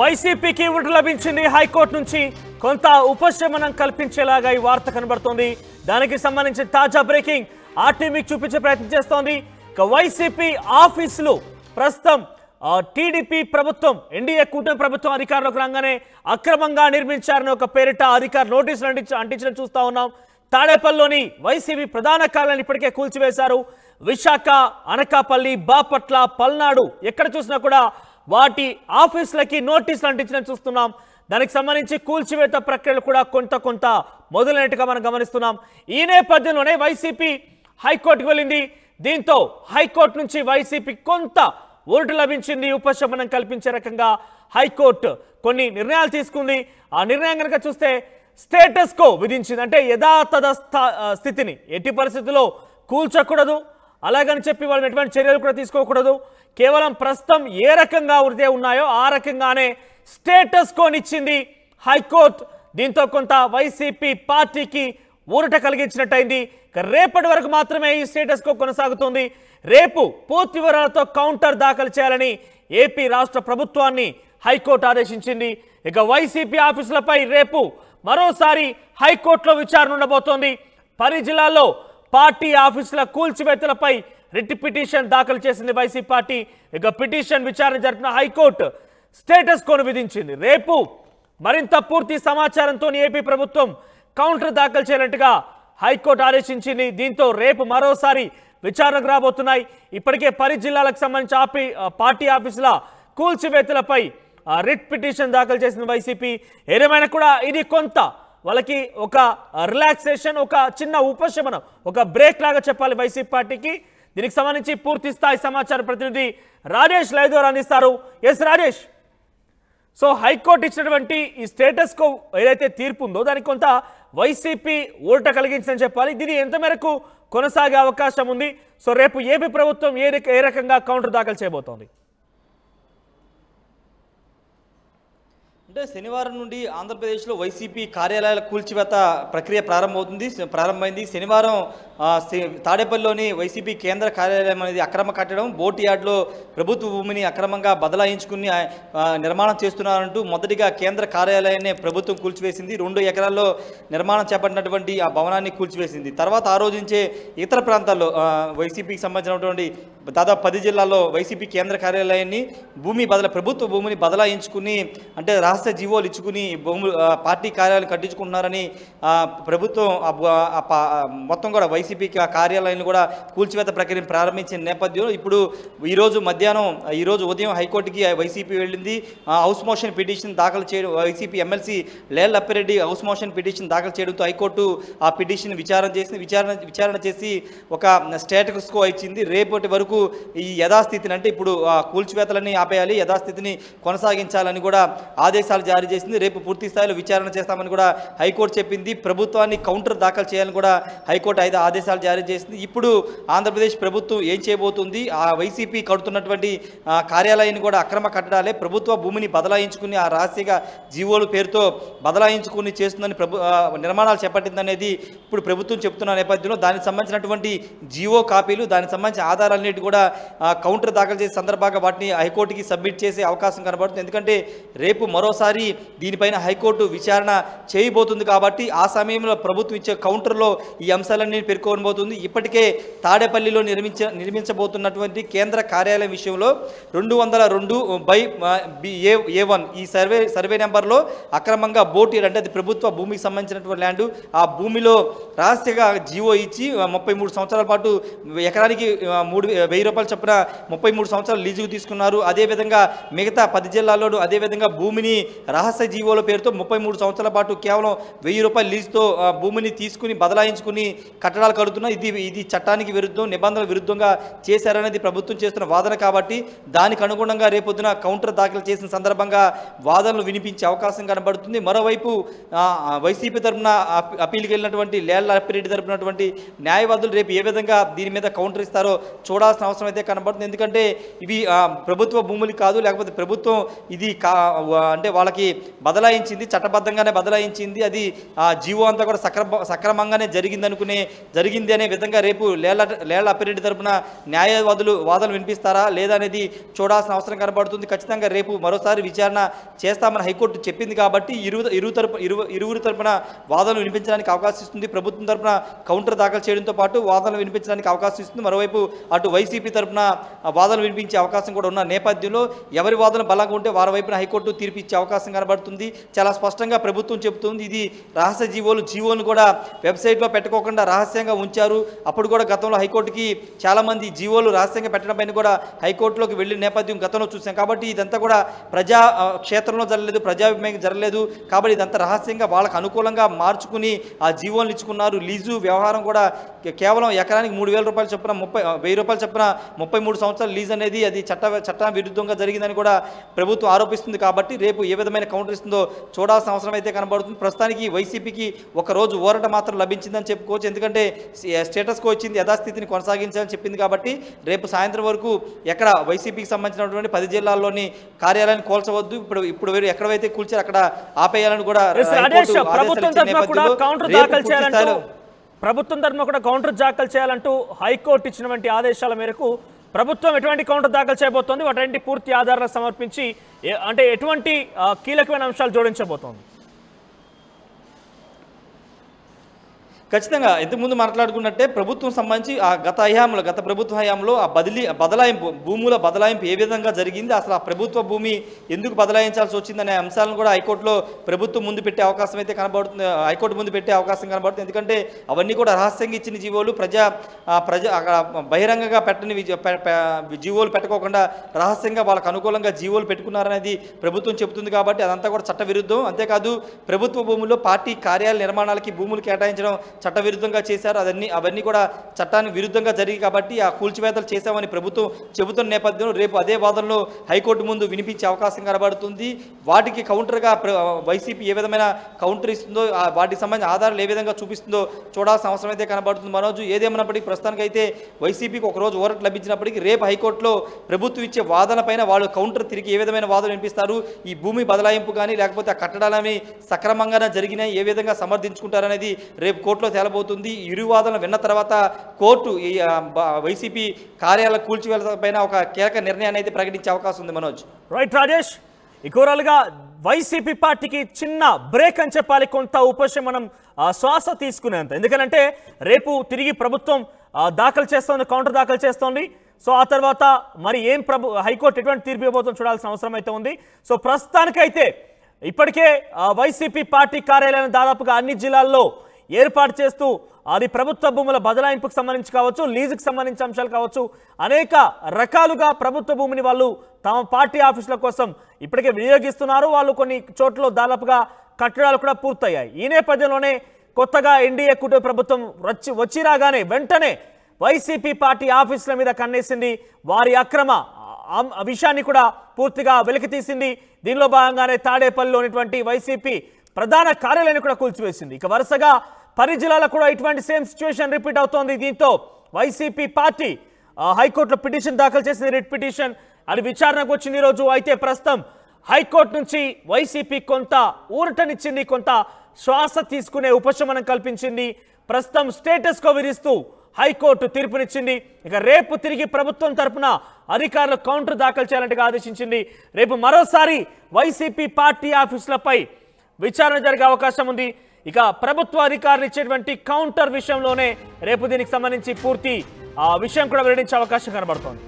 వైసీపీకి ఊరట లభించింది. హైకోర్టు నుంచి కొంత ఉపశమనం కల్పించేలాగా ఈ వార్త కనబడుతోంది. దానికి సంబంధించిన తాజా బ్రేకింగ్ ఆర్టీవీకి చూపించే ప్రయత్నం చేస్తోంది. వైసీపీ ఆఫీసులు ప్రస్తుతం టీడీపీ ప్రభుత్వం ఎన్డీఏ కూటమి ప్రభుత్వం అధికారంలోకి రాగానే అక్రమంగా నిర్మించారని ఒక పేరిట అధికార నోటీసులు అంటించడం చూస్తా ఉన్నాం. తాడేపల్లిలోని వైసీపీ ప్రధాన కార్యాలయాన్ని ఇప్పటికే కూల్చివేశారు. విశాఖ, అనకాపల్లి, బాపట్ల, పల్నాడు ఎక్కడ చూసినా కూడా వాటి ఆఫీసులకి నోటీసులు అంటించడం చూస్తున్నాం. దానికి సంబంధించి కూల్చివేత ప్రక్రియలు కూడా కొంత మొదలైనట్టుగా మనం గమనిస్తున్నాం. ఈ నేపథ్యంలోనే వైసీపీ హైకోర్టుకు వెళ్ళింది. దీంతో హైకోర్టు నుంచి వైసీపీ కొంత ఊరట లభించింది. ఉపశమనం కల్పించే రకంగా హైకోర్టు కొన్ని నిర్ణయాలు తీసుకుంది. ఆ నిర్ణయం కనుక చూస్తే స్టేటస్ కో విధించింది. అంటే యథాతథ స్థితిని ఎట్టి పరిస్థితుల్లో కూల్చకూడదు, అలాగని చెప్పి వాళ్ళని ఎటువంటి చర్యలు కూడా తీసుకోకూడదు. కేవలం ప్రస్తుతం ఏ రకంగా ఉరితే ఉన్నాయో ఆ రకంగానే స్టేటస్ కోనిచ్చింది హైకోర్టు. దీంతో కొంత వైసీపీ పార్టీకి ఊరట కలిగించినట్టయింది. రేపటి వరకు మాత్రమే ఈ స్టేటస్ కో కొనసాగుతుంది. రేపు పూర్తి వివరాలతో కౌంటర్ దాఖలు చేయాలని ఏపీ రాష్ట్ర ప్రభుత్వాన్ని హైకోర్టు ఆదేశించింది. ఇక వైసీపీ ఆఫీసులపై రేపు మరోసారి హైకోర్టులో విచారణ ఉండబోతోంది. 10 జిల్లాల్లో పార్టీ ఆఫీసుల కూల్చివేతలపై రిట్ పిటిషన్ దాఖలు చేసింది వైసీపీ పార్టీ. ఇక పిటిషన్ విచారణ జరిపిన హైకోర్టు స్టేటస్ కోను విధించింది. రేపు మరింత పూర్తి సమాచారంతో ఏపీ ప్రభుత్వం కౌంటర్ దాఖలు చేయాలంటగా హైకోర్టు ఆదేశించింది. దీంతో రేపు మరోసారి విచారణకు రాబోతున్నాయి. ఇప్పటికే 10 జిల్లాలకు సంబంధించి పార్టీ ఆఫీసుల కూల్చివేతలపై రిట్ పిటిషన్ దాఖలు చేసిన వైసీపీ. ఏదేమైనా కూడా ఇది కొంత వాళ్ళకి ఒక రిలాక్సేషన్, ఒక చిన్న ఉపశమనం, ఒక బ్రేక్ లాగా చెప్పాలి వైసీపీ పార్టీకి. దీనికి సంబంధించి పూర్తి స్థాయి సమాచార ప్రతినిధి రాజేష్ లైవ్ ద్వారా అందిస్తారు. ఎస్ రాజేష్, సో హైకోర్టు ఇచ్చినటువంటి ఈ స్టేటస్ కో ఏదైతే తీర్పు ఉందో దానికి కొంత వైసీపీ ఊరట కలిగించిందని చెప్పాలి. దీని ఎంత మేరకు కొనసాగే అవకాశం ఉంది? సో రేపు ఏపీ ప్రభుత్వం ఏ రకంగా కౌంటర్ దాఖలు చేయబోతోంది? అంటే శనివారం నుండి ఆంధ్రప్రదేశ్లో వైసీపీ కార్యాలయాల కూల్చివేత ప్రక్రియ ప్రారంభమైంది. శనివారం తాడేపల్లిలోని వైసీపీ కేంద్ర కార్యాలయం అనేది అక్రమ కట్టడం, బోట్ యార్డ్లో ప్రభుత్వ భూమిని అక్రమంగా బదలాయించుకుని నిర్మాణం చేస్తున్నారంటూ మొదటిగా కేంద్ర కార్యాలయాన్ని ప్రభుత్వం కూల్చివేసింది. 2 ఎకరాల్లో నిర్మాణం చేపట్టినటువంటి ఆ భవనాన్ని కూల్చివేసింది. తర్వాత ఆ రోజు నుంచే ఇతర ప్రాంతాల్లో వైసీపీకి సంబంధించినటువంటి దాదాపు 10 జిల్లాల్లో వైసీపీ కేంద్ర కార్యాలయాన్ని ప్రభుత్వ భూమిని బదలాయించుకుని, అంటే రహస్య జీవోలు ఇచ్చుకుని పార్టీ కార్యాలయాన్ని కట్టించుకుంటున్నారని ప్రభుత్వం మొత్తం కూడా వైసీపీ కార్యాలయాన్ని కూడా కూల్చివేత ప్రక్రియను ప్రారంభించిన నేపథ్యంలో ఇప్పుడు ఈరోజు ఉదయం హైకోర్టుకి వైసీపీ వెళ్ళింది. హౌస్ మోషన్ పిటిషన్ దాఖలు చేయడం, YCP MLC Lella Appireddy house motion petition దాఖలు చేయడంతో హైకోర్టు ఆ పిటిషన్ విచారణ చేసి ఒక స్టేటస్ కో ఇచ్చింది. రేపటి వరకు ఈ యథాస్థితిని, అంటే ఇప్పుడు కూల్చివేతలని ఆపేయాలి, యథాస్థితిని కొనసాగించాలని కూడా ఆదేశాలు జారీ చేసింది. రేపు పూర్తి స్థాయిలో విచారణ చేస్తామని కూడా హైకోర్టు చెప్పింది. ప్రభుత్వాన్ని కౌంటర్ దాఖలు చేయాలని కూడా హైకోర్టు 5 ఆదేశాలు జారీ చేసింది. ఇప్పుడు ఆంధ్రప్రదేశ్ ప్రభుత్వం ఏం చేయబోతుంది? ఆ వైసీపీ కడుతున్నటువంటి కార్యాలయాన్ని కూడా అక్రమ కట్టడాలే, ప్రభుత్వ భూమిని బదలాయించుకుని ఆ రహస్యంగా జీవోల పేరుతో బదలాయించుకుని చేస్తుందని నిర్మాణాలు చేపట్టిందనేది ఇప్పుడు ప్రభుత్వం చెప్తున్న నేపథ్యంలో దానికి సంబంధించినటువంటి జీవో కాపీలు, దానికి సంబంధించిన ఆధారాలన్నిటి కూడా కౌంటర్ దాఖలు చేసే సందర్భంగా వాటిని హైకోర్టుకి సబ్మిట్ చేసే అవకాశం కనబడుతుంది. ఎందుకంటే రేపు మరోసారి దీనిపైన హైకోర్టు విచారణ చేయబోతుంది కాబట్టి ఆ సమయంలో ప్రభుత్వం ఇచ్చే కౌంటర్లో ఈ అంశాలన్నీ పేర్కొనబోతుంది. ఇప్పటికే తాడేపల్లిలో నిర్మించబోతున్నటువంటి కేంద్ర కార్యాలయం విషయంలో 202/A1 ఈ సర్వే నెంబర్లో అక్రమంగా బోట్ యార్డ్, అంటే అది ప్రభుత్వ భూమికి సంబంధించినటువంటి ల్యాండ్, ఆ భూమిలో రహస్యంగా జీవో ఇచ్చి 33 సంవత్సరాల పాటు ఎకరానికి 3,000 రూపాయలు చొప్పున 33 సంవత్సరాలు లీజుకు తీసుకున్నారు. అదేవిధంగా మిగతా 10 జిల్లాల్లోనూ అదేవిధంగా భూమిని రహస్య జీవోల పేరుతో 33 సంవత్సరాల పాటు కేవలం 1,000 రూపాయల లీజుతో భూమిని తీసుకుని బదలాయించుకుని కట్టడాలు కడుతున్నారు. ఇది చట్టానికి విరుద్ధం, నిబంధనల విరుద్ధంగా చేశారనేది ప్రభుత్వం చేస్తున్న వాదన కాబట్టి దానికి అనుగుణంగా రేపొద్దున కౌంటర్ దాఖలు చేసిన సందర్భంగా వాదనలు వినిపించే అవకాశం కనబడుతుంది. మరోవైపు వైసీపీ తరఫున అప్పీల్కి వెళ్ళినటువంటి లేళ్ల అప్పిరెడ్డి తరపునటువంటి న్యాయవాదులు రేపు ఏ విధంగా దీని మీద కౌంటర్ ఇస్తారో చూడాల్సిన చూడాల్సిన అవసరం అయితే కనబడుతుంది. ఎందుకంటే ఇవి ప్రభుత్వ భూములు కాదు, లేకపోతే ప్రభుత్వం ఇది అంటే వాళ్ళకి బదలాయించింది, చట్టబద్ధంగానే బదలాయించింది. అది జీవో అంతా కూడా సక్రమంగానే జరిగింది అనే విధంగా రేపు లేళ్ల అప్పిరెడ్డి తరపున న్యాయవాదులు వాదనలు వినిపిస్తారా లేదా అనేది చూడాల్సిన అవసరం కనబడుతుంది. ఖచ్చితంగా రేపు మరోసారి విచారణ చేస్తామని హైకోర్టు చెప్పింది కాబట్టి ఇరువురు తరపున వాదనలు వినిపించడానికి అవకాశం ఇస్తుంది. ప్రభుత్వం తరపున కౌంటర్ దాఖలు చేయడంతో పాటు వాదనలు వినిపించడానికి అవకాశం ఇస్తుంది. మరోవైపు అటు వైసీపీ తరపున వాదనలు వినిపించే అవకాశం కూడా ఉన్న నేపథ్యంలో ఎవరి వాదన బలంగా ఉంటే వారి వైపున హైకోర్టు తీర్పు ఇచ్చే అవకాశం కనబడుతుంది. చాలా స్పష్టంగా ప్రభుత్వం చెబుతుంది ఇది రహస్య జీవోను కూడా వెబ్సైట్లో పెట్టుకోకుండా రహస్యంగా ఉంచారు. అప్పుడు కూడా గతంలో హైకోర్టుకి చాలామంది జీవోలు రహస్యంగా పెట్టడం పైన కూడా హైకోర్టులోకి వెళ్ళిన నేపథ్యం గతంలో చూసాం. కాబట్టి ఇదంతా కూడా ప్రజా క్షేత్రంలో జరగలేదు, ప్రజాభిప్రాయం జరగలేదు. కాబట్టి ఇదంతా రహస్యంగా వాళ్ళకు అనుకూలంగా మార్చుకుని ఆ జీవోలు ఇచ్చుకున్నారు. లీజు వ్యవహారం కూడా కేవలం ఎకరానికి 3,000 రూపాయలు చొప్పున 1,000 రూపాయలు చొప్పున 33 సంవత్సరాల లీజ్ అనేది అది చట్ట విరుద్ధంగా జరిగిందని కూడా ప్రభుత్వం ఆరోపిస్తుంది. కాబట్టి రేపు ఏ విధమైన కౌంటర్ ఇస్తుందో చూడాల్సిన అవసరం అయితే కనబడుతుంది. ప్రస్తుతానికి వైసీపీకి ఒకరోజు ఊరట మాత్రం లభించిందని చెప్పుకోవచ్చు. ఎందుకంటే స్టేటస్కు వచ్చింది, యథాస్థితిని కొనసాగించాలని చెప్పింది. కాబట్టి రేపు సాయంత్రం వరకు ఎక్కడ వైసీపీకి సంబంధించినటువంటి 10 జిల్లాల్లోని కార్యాలయాన్ని కూల్చవద్దు, ఇప్పుడు ఎక్కడైతే కూల్చారు అక్కడ ఆపేయాలని కూడా ప్రభుత్వం తరఫున కూడా కౌంటర్ దాఖలు చేయాలంటూ హైకోర్టు ఇచ్చినటువంటి ఆదేశాల మేరకు ప్రభుత్వం ఎటువంటి కౌంటర్ దాఖలు చేయబోతోంది, వాటి పూర్తి ఆధారాలు సమర్పించి అంటే ఎటువంటి కీలకమైన అంశాలు జోడించబోతోంది? ఖచ్చితంగా ఇంతకుముందు మాట్లాడుకున్నట్టే ప్రభుత్వం సంబంధించి గత ప్రభుత్వ హయాంలో బదలాయింపు భూముల బదలాయింపు ఏ విధంగా జరిగింది, అసలు ఆ ప్రభుత్వ భూమి ఎందుకు బదలాయించాల్సి వచ్చిందనే అంశాలను కూడా హైకోర్టులో ప్రభుత్వం ముందు పెట్టే అవకాశం అయితే కనబడుతుంది, హైకోర్టు ముందు పెట్టే అవకాశం కనబడుతుంది. ఎందుకంటే అవన్నీ కూడా రహస్యంగా ఇచ్చిన జీవోలు అక్కడ బహిరంగంగా పెట్టని జీవోలు పెట్టుకోకుండా రహస్యంగా వాళ్ళకు అనుకూలంగా జీవోలు పెట్టుకున్నారనేది ప్రభుత్వం చెబుతుంది. కాబట్టి అదంతా కూడా చట్టవిరుద్ధం. అంతేకాదు ప్రభుత్వ భూముల్లో పార్టీ కార్యాలయ నిర్మాణాలకి భూములు కేటాయించడం చట్టవిరుద్ధంగా చేశారు. అవన్నీ కూడా చట్టానికి విరుద్ధంగా జరిగి కాబట్టి ఆ కూల్చివేతలు చేశామని ప్రభుత్వం చెబుతున్న నేపథ్యంలో రేపు అదే వాదనలో హైకోర్టు ముందు వినిపించే అవకాశం కనబడుతుంది. వాటికి కౌంటర్గా వైసీపీ ఏ విధమైన కౌంటర్ ఇస్తుందో, వాటికి సంబంధించిన ఆధారాలు ఏ విధంగా చూపిస్తుందో చూడాల్సిన అవసరం అయితే కనబడుతుంది. మనోజు ఏదేమన్నప్పటికీ ప్రస్తుతానికైతే వైసీపీకి ఒకరోజు ఊరట లభించినప్పటికీ రేపు హైకోర్టులో ప్రభుత్వం ఇచ్చే వాదన పైన వాళ్ళు కౌంటర్ తిరిగి ఏ విధమైన వాదన వినిపిస్తారు, ఈ భూమి బదలాయింపు కానీ లేకపోతే ఆ కట్టడాలని సక్రమంగానే జరిగినాయి ఏ విధంగా సమర్థించుకుంటారనేది రేపు కోర్టులో తేలబోతుంది. ఇరు వాదనలు విన్న తర్వాత కోర్టు ఈ వైసీపీ కార్యాలయ కూల్చివేతపైన ఒక కీలక నిర్ణయాన్ని అయితే ప్రకటించే అవకాశం ఉంది. మనోజ్ రైట్ రాజేష్, ఇకోరల్గా వైసీపీ పార్టీకి చిన్న బ్రేక్ అని చెప్పాలి, కొంత ఉపశమనం శ్వాస తీసుకునేంత. ఎందుకంటే రేపు తిరిగి ప్రభుత్వం దాఖలు చేస్తోంది, కౌంటర్ దాఖలు చేస్తోంది. సో ఆ తర్వాత మరి హైకోర్టు ఎటువంటి తీర్పు ఇవ్వబోతుందో చూడాల్సిన అవసరం అయితే ఉంది. సో ప్రస్తుతానికైతే ఇప్పటికే వైసీపీ పార్టీ కార్యాలయం దాదాపుగా అన్ని జిల్లాల్లో ఏర్పాటు చేస్తూ అది ప్రభుత్వ భూముల బదలాయింపుకు సంబంధించి కావచ్చు, లీజుకు సంబంధించిన అంశాలు కావచ్చు, అనేక రకాలుగా ప్రభుత్వ భూమిని వాళ్ళు తమ పార్టీ ఆఫీసుల కోసం ఇప్పటికే వినియోగిస్తున్నారు. వాళ్ళు కొన్ని చోట్ల దాదాపుగా కట్టడాలు కూడా పూర్తయ్యాయి. ఈ నేపథ్యంలోనే కొత్తగా ఎన్డీఏ కూటమి ప్రభుత్వం వచ్చి రాగానే వెంటనే వైసీపీ పార్టీ ఆఫీసుల మీద కన్నేసింది. వారి అక్రమ విషయాన్ని కూడా పూర్తిగా వెలికితీసింది. దీనిలో భాగంగానే తాడేపల్లిలో ఉన్నటువంటి వైసీపీ ప్రధాన కార్యాలయాన్ని కూడా కూల్చివేసింది. ఇక వరుసగా 10 జిల్లాలకు కూడా ఇటువంటి సేమ్ సిచ్యువేషన్ రిపీట్ అవుతోంది. దీంతో వైసీపీ పార్టీ హైకోర్టులో పిటిషన్ దాఖలు చేసింది, రిట్ పిటిషన్. అది విచారణకు వచ్చింది ఈరోజు. అయితే ప్రస్తుతం హైకోర్టు నుంచి వైసీపీ కొంత ఊరటనిచ్చింది, కొంత శ్వాస తీసుకునే ఉపశమనం కల్పించింది. ప్రస్తుతం స్టేటస్ కో విధిస్తూ హైకోర్టు తీర్పునిచ్చింది. ఇక రేపు తిరిగి ప్రభుత్వం తరపున అధికారులు కౌంటర్ దాఖలు చేయాలంటే ఆదేశించింది. రేపు మరోసారి వైసీపీ పార్టీ ఆఫీసులపై విచారణ జరిగే అవకాశం ఉంది. ఇక ప్రభుత్వ అధికారులు ఇచ్చేటువంటి కౌంటర్ విషయంలోనే రేపు దీనికి సంబంధించి పూర్తి విషయం కూడా వెల్లడించే అవకాశం కనబడుతోంది.